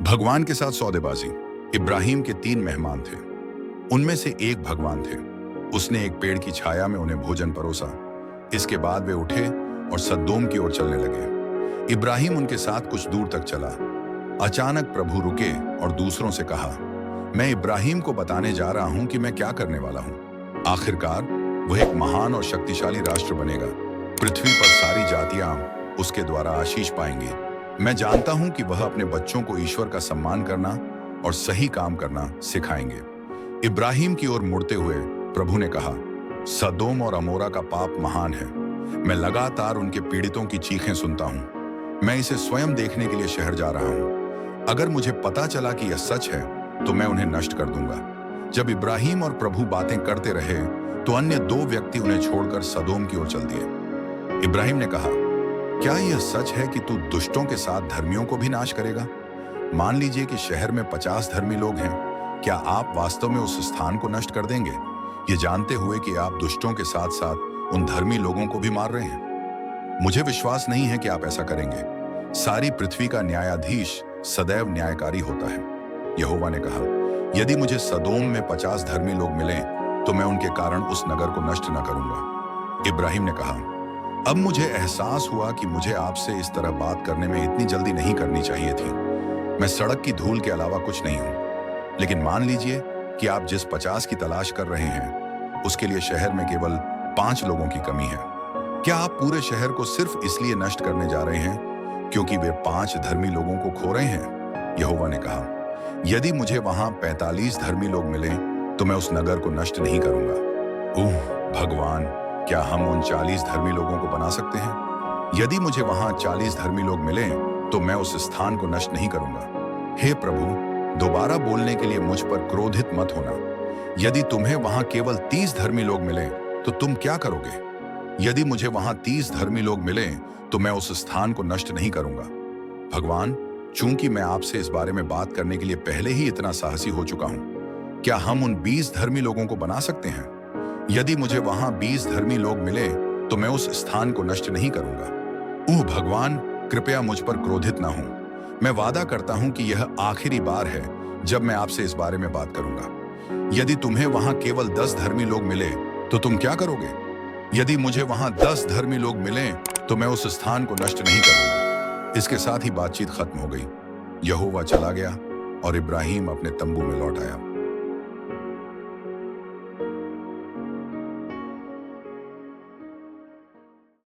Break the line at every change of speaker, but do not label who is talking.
भगवान के साथ सौदेबाजी। इब्राहिम के 3 मेहमान थे। उनमें से एक भगवान थे। उसने एक पेड़ की छाया में उन्हें भोजन परोसा। इसके बाद वे उठे और सद्दोम की ओर चलने लगे। इब्राहिम उनके साथ कुछ दूर तक चला। अचानक प्रभु रुके और दूसरों से कहा, मैं इब्राहिम को बताने जा रहा हूं कि मैं क्या करने वाला हूं। आखिरकार वह एक महान और शक्तिशाली राष्ट्र बनेगा। पृथ्वी पर सारी जातियां उसके द्वारा आशीष पाएंगी। मैं जानता हूं कि वह अपने बच्चों को ईश्वर का सम्मान करना और सही काम करना सिखाएंगे। इब्राहिम की ओर मुड़ते हुए प्रभु ने कहा, सदोम और अमोरा का पाप महान है। मैं लगातार उनके पीड़ितों की चीखें सुनता हूं। मैं इसे स्वयं देखने के लिए शहर जा रहा हूं। अगर मुझे पता चला कि यह सच है तो मैं उन्हें नष्ट कर दूंगा। जब इब्राहिम और प्रभु बातें करते रहे तो अन्य 2 व्यक्ति उन्हें छोड़कर सदोम की ओर चल दिए। इब्राहिम ने कहा, क्या यह सच है कि तू दुष्टों के साथ धर्मियों को भी नाश करेगा? मान लीजिए कि शहर में 50 धर्मी लोग हैं। क्या आप वास्तव में उस स्थान को नष्ट कर देंगे, ये जानते हुए कि आप दुष्टों के साथ साथ उन धर्मी लोगों को भी मार रहे हैं? मुझे विश्वास नहीं है कि आप ऐसा करेंगे। सारी पृथ्वी का न्यायाधीश सदैव न्यायकारी होता है। यहोवा ने कहा, यदि मुझे सदोम में 50 धर्मी लोग मिलें तो मैं उनके कारण उस नगर को नष्ट न करूंगा। इब्राहिम ने कहा, अब मुझे एहसास हुआ कि मुझे आपसे इस तरह बात करने में इतनी जल्दी नहीं करनी चाहिए थी। मैं सड़क की धूल के अलावा कुछ नहीं हूं। लेकिन मान लीजिए कि आप जिस 50 की तलाश कर रहे हैं उसके लिए शहर में केवल 5 लोगों की कमी है। क्या आप पूरे शहर को सिर्फ इसलिए नष्ट करने जा रहे हैं क्योंकि वे 5 धर्मी लोगों को खो रहे हैं? यहोवा ने कहा, यदि मुझे वहां 45 धर्मी लोग मिले तो मैं उस नगर को नष्ट नहीं करूंगा। ओह भगवान, क्या हम उन 40 धर्मी लोगों को बना सकते हैं? यदि मुझे वहां 40 धर्मी लोग मिले तो मैं उस स्थान को नष्ट नहीं करूंगा। हे प्रभु, दोबारा बोलने के लिए मुझ पर क्रोधित मत होना। यदि तुम्हें वहां केवल 30 धर्मी लोग मिले तो तुम क्या करोगे? यदि मुझे वहां 30 धर्मी लोग मिले तो मैं उस स्थान को नष्ट नहीं करूंगा। भगवान, चूंकि मैं आपसे इस बारे में बात करने के लिए पहले ही इतना साहसी हो चुका हूं, क्या हम उन 20 धर्मी लोगों को बना सकते हैं? यदि मुझे वहां 20 धर्मी लोग मिले तो मैं उस स्थान को नष्ट नहीं करूंगा। ओह भगवान, कृपया मुझ पर क्रोधित ना हो। मैं वादा करता हूं कि यह आखिरी बार है जब मैं आपसे इस बारे में बात करूंगा। यदि तुम्हें वहां केवल 10 धर्मी लोग मिले तो तुम क्या करोगे? यदि मुझे वहां 10 धर्मी लोग मिले तो मैं उस स्थान को नष्ट नहीं करूंगा। इसके साथ ही बातचीत खत्म हो गई। यहोवा चला गया और इब्राहिम अपने तंबू में लौट आया।